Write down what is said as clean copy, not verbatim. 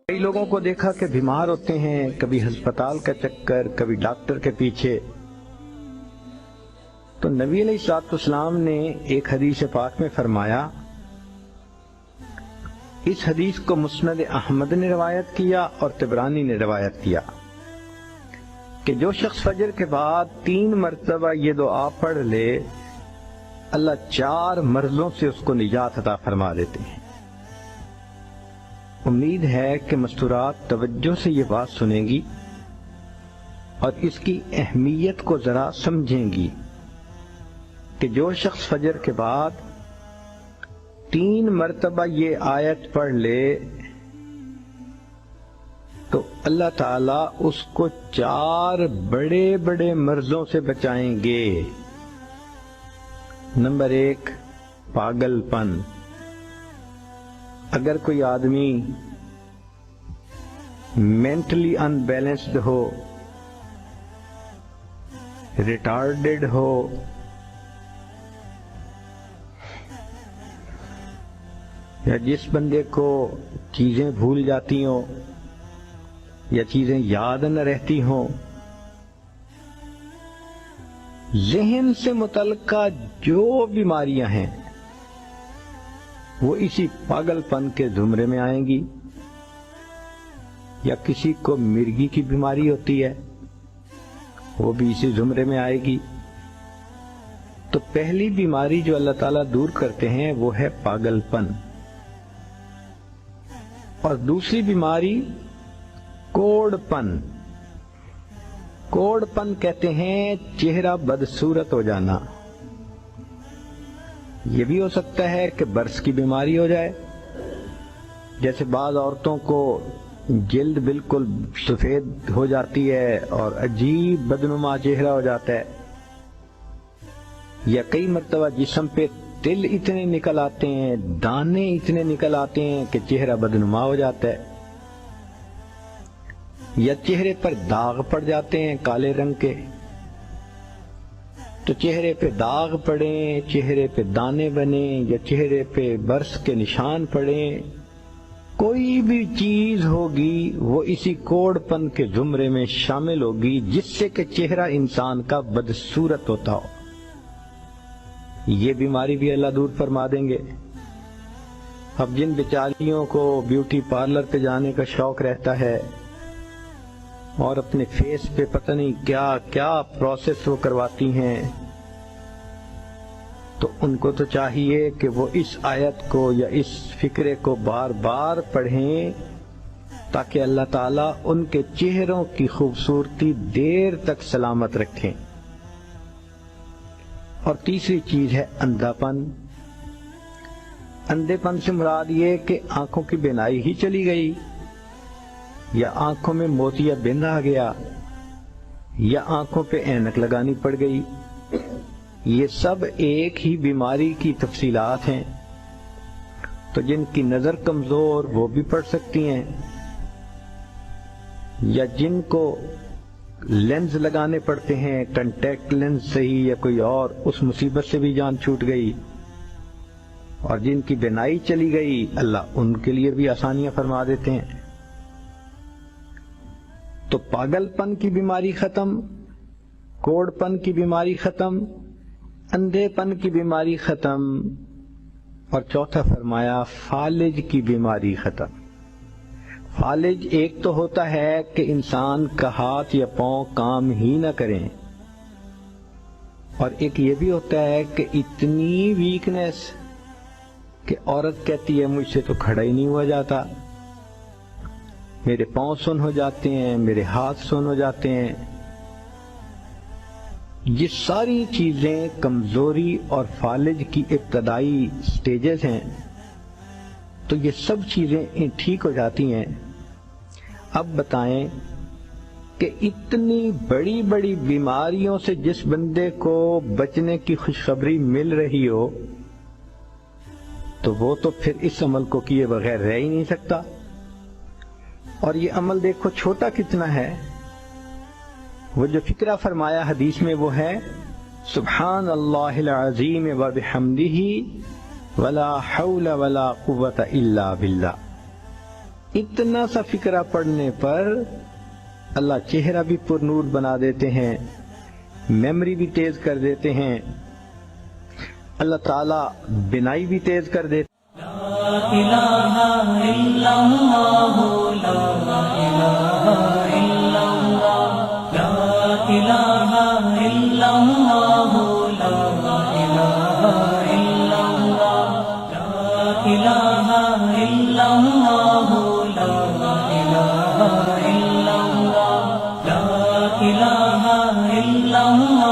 کئی لوگوں کو دیکھا کہ بیمار ہوتے ہیں، کبھی ہسپتال کا چکر، کبھی ڈاکٹر کے پیچھے. تو نبی علیہ الصلوۃ والسلام نے ایک حدیث پاک میں فرمایا، اس حدیث کو مسند احمد نے روایت کیا اور طبرانی نے روایت کیا کہ جو شخص فجر کے بعد 3 مرتبہ یہ دعا پڑھ لے، اللہ 4 مرضوں سے اس کو نجات عطا فرما دیتے ہیں. امید ہے کہ مستورات توجہ سے یہ بات سنیں گی اور اس کی اہمیت کو ذرا سمجھیں گی کہ جو شخص فجر کے بعد 3 مرتبہ یہ آیت پڑھ لے تو اللہ تعالیٰ اس کو 4 بڑے بڑے مرضوں سے بچائیں گے. نمبر 1، پاگل پن. اگر کوئی آدمی مینٹلی ان بیلنسڈ ہو، ریٹارڈڈ ہو، یا جس بندے کو چیزیں بھول جاتی ہوں یا چیزیں یاد نہ رہتی ہوں، ذہن سے متعلقہ جو بیماریاں ہیں وہ اسی پاگل پن کے زمرے میں آئیں گی. یا کسی کو مرگی کی بیماری ہوتی ہے، وہ بھی اسی زمرے میں آئے گی. تو پہلی بیماری جو اللہ تعالیٰ دور کرتے ہیں وہ ہے پاگل پن. اور دوسری بیماری کوڑ پن. کوڑ پن کہتے ہیں چہرہ بدصورت ہو جانا. یہ بھی ہو سکتا ہے کہ برس کی بیماری ہو جائے، جیسے بعض عورتوں کو جلد بالکل سفید ہو جاتی ہے اور عجیب بدنما چہرہ ہو جاتا ہے، یا کئی مرتبہ جسم پہ تل اتنے نکل آتے ہیں، دانے اتنے نکل آتے ہیں کہ چہرہ بدنما ہو جاتا ہے، یا چہرے پر داغ پڑ جاتے ہیں کالے رنگ کے. تو چہرے پہ داغ پڑیں، چہرے پہ دانے بنیں، یا چہرے پہ برس کے نشان پڑیں، کوئی بھی چیز ہوگی وہ اسی کوڑ پن کے زمرے میں شامل ہوگی جس سے کہ چہرہ انسان کا بدصورت ہوتا ہو. یہ بیماری بھی اللہ دور فرما دیں گے. اب جن بیچاریوں کو بیوٹی پارلر پہ جانے کا شوق رہتا ہے اور اپنے فیس پہ پتہ نہیں کیا کیا پروسیس وہ کرواتی ہیں، تو ان کو تو چاہیے کہ وہ اس آیت کو یا اس فکرے کو بار بار پڑھیں تاکہ اللہ تعالیٰ ان کے چہروں کی خوبصورتی دیر تک سلامت رکھیں. اور تیسری چیز ہے اندھا پن. اندھے پن سے مراد یہ کہ آنکھوں کی بینائی ہی چلی گئی، یا آنکھوں میں موتیا بند آ گیا، یا آنکھوں پہ اینک لگانی پڑ گئی. یہ سب ایک ہی بیماری کی تفصیلات ہیں. تو جن کی نظر کمزور وہ بھی پڑھ سکتی ہیں، یا جن کو لینز لگانے پڑتے ہیں، کنٹیکٹ لینز صحیح یا کوئی اور، اس مصیبت سے بھی جان چھوٹ گئی. اور جن کی بینائی چلی گئی اللہ ان کے لیے بھی آسانیاں فرما دیتے ہیں. تو پاگل پن کی بیماری ختم، کوڑ پن کی بیماری ختم، اندھے پن کی بیماری ختم، اور چوتھا فرمایا فالج کی بیماری ختم. فالج ایک تو ہوتا ہے کہ انسان کا ہاتھ یا پاؤں کام ہی نہ کریں، اور ایک یہ بھی ہوتا ہے کہ اتنی ویکنیس کہ عورت کہتی ہے مجھ سے تو کھڑا ہی نہیں ہوا جاتا، میرے پاؤں سن ہو جاتے ہیں، میرے ہاتھ سن ہو جاتے ہیں. یہ ساری چیزیں کمزوری اور فالج کی ابتدائی سٹیجز ہیں. تو یہ سب چیزیں ٹھیک ہو جاتی ہیں. اب بتائیں کہ اتنی بڑی بڑی بیماریوں سے جس بندے کو بچنے کی خوشخبری مل رہی ہو تو وہ تو پھر اس عمل کو کیے بغیر رہ ہی نہیں سکتا. اور یہ عمل دیکھو چھوٹا کتنا ہے. وہ جو فکرہ فرمایا حدیث میں وہ ہے سبحان اللہ العظیم وبحمدہ ولا حول ولا قوة الا باللہ. اتنا سا فقرہ پڑھنے پر اللہ چہرہ بھی پر نور بنا دیتے ہیں، میموری بھی تیز کر دیتے ہیں، اللہ تعالیٰ بینائی بھی تیز کر دیتے ہیں۔ لا الہ الا اللہ، لا الہ الا اللہ، لا الہ الا اللہ، لا الہ الا اللہ، لا الہ الا اللہ، لا الہ الا اللہ، لا الہ الا اللہ۔